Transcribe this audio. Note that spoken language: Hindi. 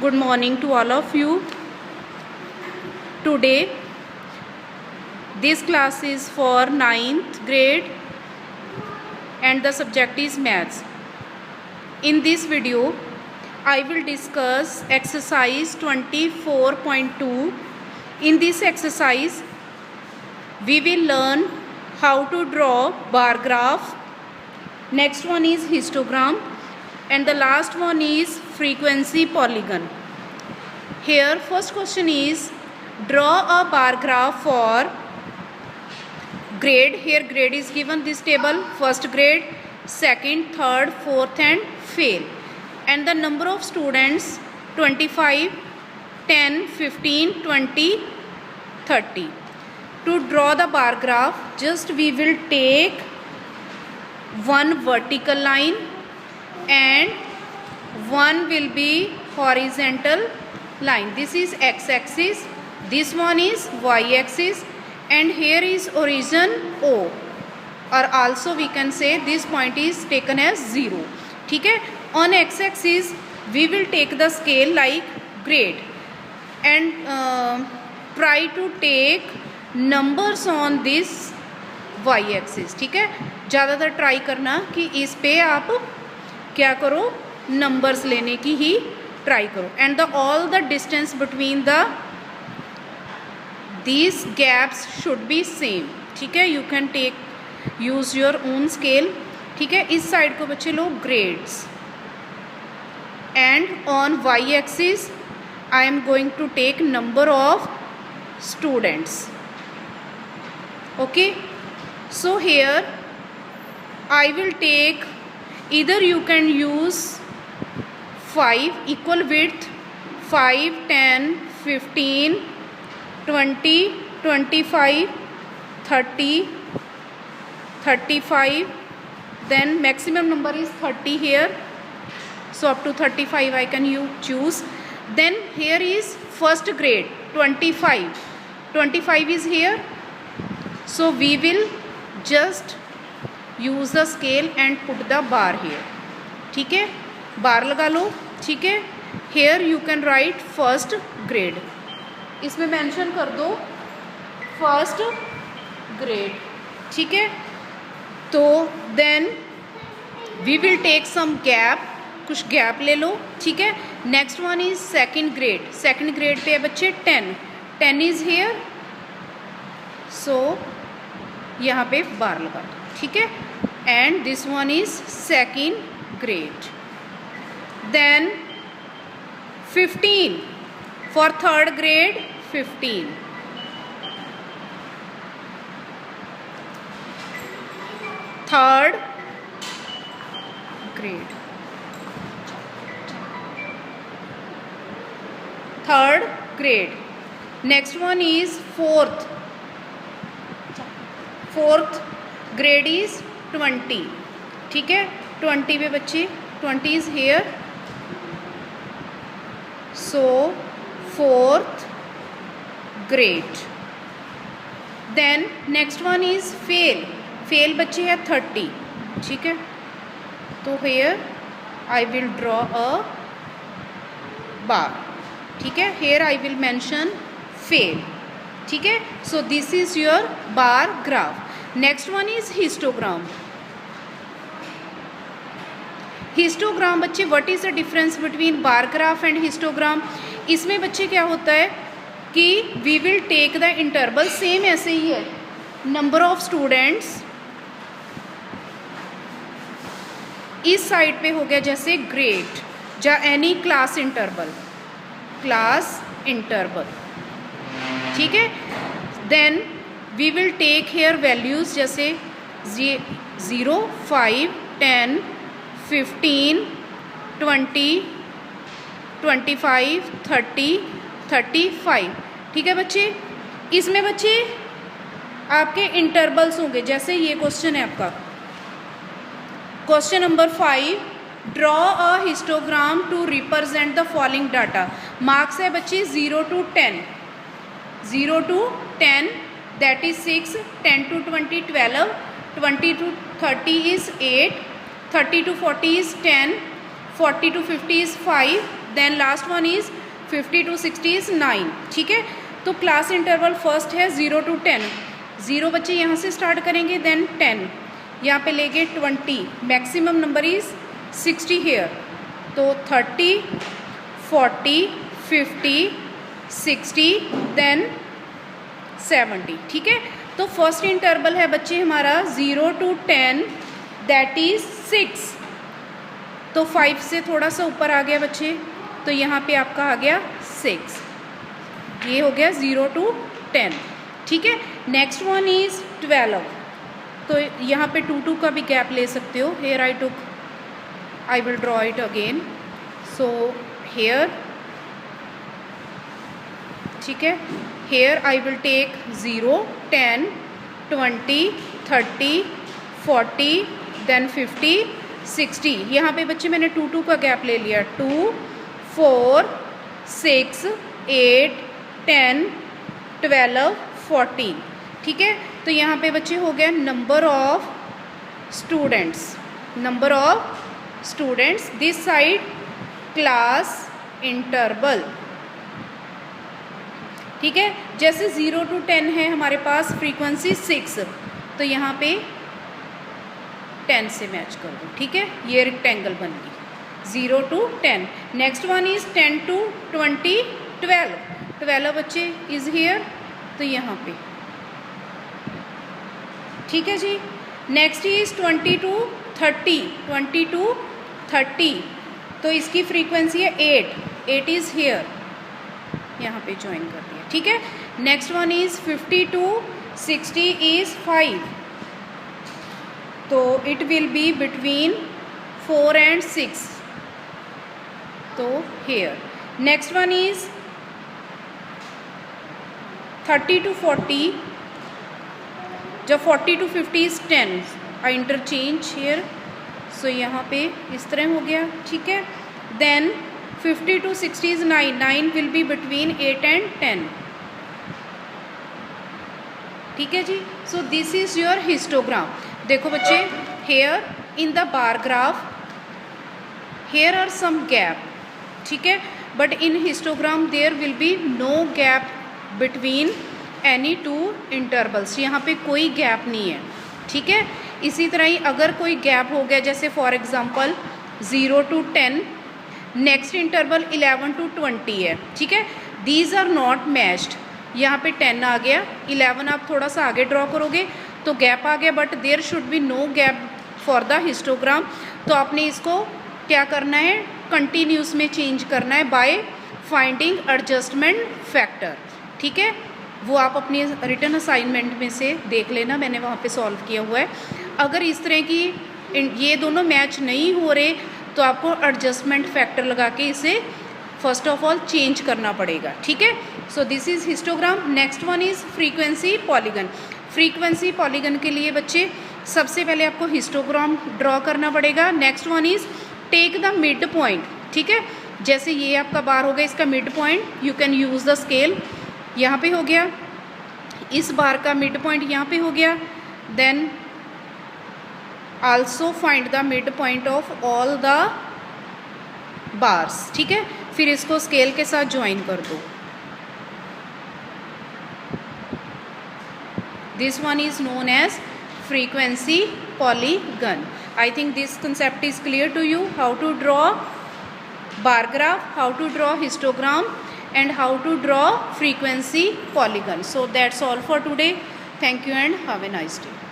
Good morning to all of you. Today, this class is for 9th grade and the subject is maths. In this video, I will discuss exercise 24.2. In this exercise, we will learn how to draw bar graph. Next one is histogram. And the last one is frequency polygon. Here first question is draw a bar graph for grade. Here grade is given this table: first grade, second, third, fourth and fail. And the number of students 25, 10, 15, 20, 30. To draw the bar graph, just we will take one vertical line and one will be horizontal line. This is x-axis, this one is y-axis, and here is origin O, or also we can say this point is taken as 0. ठीक है. On x-axis we will take the scale like grade and try to take numbers on this y-axis. ठीक है. ज़्यादातर ट्राई करना कि इस पे आप क्या करो, नंबर्स लेने की ही ट्राई करो. And the all the distance between the these gaps should be same. ठीक है. You can take use your own scale. ठीक है. इस साइड को बच्चे low grades and on Y axis I am going to take number of students. Okay. So here I will take, either you can use 5 equal width, 5, 10, 15, 20, 25, 30, 35, then maximum number is 30 here, so up to 35 I can choose. Then here is first grade 25 is here, so we will just use the scale and put the bar here. ठीक है. बार लगा लो. ठीक है. Here you can write first grade. इसमें मेंशन कर दो फर्स्ट ग्रेड. ठीक है. तो then we will take some gap, कुछ गैप ले लो. ठीक है. Next one is second grade. Second grade पे है बच्चे 10 इज हेयर, सो यहाँ पे बार लगा दो. ठीक है. And this one is second grade. Then 15 for third grade 15. Third grade. Third grade. Next one is fourth grade is 20. ठीक है. 20 पे बच्चे 20 is here, so fourth grade. Then next one is fail बच्चे है 30. ठीक है. तो here I will draw a bar. ठीक है. Here I will mention fail. ठीक है. So this is your bar graph. Next one is histogram. Histogram बच्चे what is the difference between bar graph and histogram. इसमें बच्चे क्या होता है कि we will take the interval, same ऐसे ही है, नंबर ऑफ स्टूडेंट्स इस साइड पे हो गया जैसे ग्रेड या एनी क्लास इंटरवल. ठीक है. Then we will take here values जैसे 0, 5, 10, 15, 20, 25, 30, 35. ठीक है बच्चे. इसमें बच्चे आपके इंटरवल्स होंगे. जैसे ये क्वेश्चन है आपका, question number 5, draw a histogram to represent the following data. Marks है बच्चे 0 to 10. 0 to 10 that is 6, 10 to 20 12, 20 to 30 is 8, 30 to 40 is 10, 40 to 50 is 5, then last one is 50 to 60 is 9। ठीक है, तो क्लास इंटरवल फर्स्ट है 0 to 10। 0 बच्चे यहाँ से स्टार्ट करेंगे, देन 10, यहाँ पे लेंगे 20, मैक्सिमम नंबर इज़ 60 हेयर, तो 30, 40, 50, 60, देन 70। ठीक है, तो फर्स्ट इंटरवल है बच्चे हमारा 0 to 10, दैट इज़ 6। तो 5 से थोड़ा सा ऊपर आ गया बच्चे, तो यहाँ पे आपका आ गया 6। ये हो गया 0 to 10। ठीक है, नेक्स्ट वन इज़ 12। तो यहाँ पे 2 का भी गैप ले सकते हो। Here I will draw it again. So here, ठीक है, here I will take 0, 10, 20, 30, 40, then 50, 60। यहाँ पे बच्चे मैंने 2 का गैप ले लिया। 2, 4, 6, 8, 10, 12, 14। ठीक है, तो यहाँ पे बच्चे हो गया number of students, this side class interval. ठीक है, जैसे 0 to 10 है हमारे पास फ्रीक्वेंसी 6, तो यहाँ पे 10 से मैच कर दो। ठीक है, ये रेक्टेंगल बन गई 0 to 10। Next one is 10 to 20, 12 बच्चे इज़ हेयर, तो यहाँ पे। ठीक है जी, नेक्स्ट इज़ 20 to 30, तो इसकी फ्रीक्वेंसी है 8 इज़ हेयर, यहाँ पे ज्वाइन कर दिया। ठीक है, next one is 50 to 60 is 5, तो it will be between 4 and 6, तो here. Next one is 30 to 40, जब 40 to 50 is 10, I interchange here, so यहाँ पे इस तरह हो गया। ठीक है, then 50 to 60 is 9 will be between 8 and 10। ठीक है जी, so this is your histogram. देखो बच्चे, here in the bar graph here are some gap, ठीक है, but in histogram there will be no gap between any 2 intervals, यहाँ पे कोई गैप नहीं है। ठीक है, इसी तरह ही अगर कोई गैप हो गया, जैसे for example 0 to 10, next interval 11 to 20 है। ठीक है, दीज आर नॉट मैच्ड, यहाँ पे 10 आ गया, 11 आप थोड़ा सा आगे ड्रॉ करोगे तो गैप आ गया, but there should be no gap for the histogram. तो आपने इसको क्या करना है, कंटिन्यूस में चेंज करना है बाय फाइंडिंग एडजस्टमेंट फैक्टर। ठीक है, वो आप अपनी रिटन असाइनमेंट में से देख लेना, मैंने वहाँ पे सॉल्व किया हुआ है। अगर इस तरह की ये दोनों मैच नहीं हो रहे तो आपको एडजस्टमेंट फैक्टर लगा के इसे फर्स्ट ऑफ ऑल चेंज करना पड़ेगा। ठीक है, so this is histogram. Next one is frequency polygon. Frequency polygon के लिए बच्चे सबसे पहले आपको हिस्टोग्राम ड्रॉ करना पड़ेगा। Next one is take the mid point. ठीक है, जैसे ये आपका बार हो गया, इसका mid point you can use the scale, यहाँ पे हो गया, इस बार का मिड पॉइंट यहाँ पे हो गया, then also find the mid point of all the bars. ठीक है, फिर इसको स्केल के साथ ज्वाइन कर दो। This one is known as frequency polygon. I think this concept is clear to you, how to draw bar graph, how to draw histogram, and how to draw frequency polygon. So that's all for today. Thank you and have a nice day.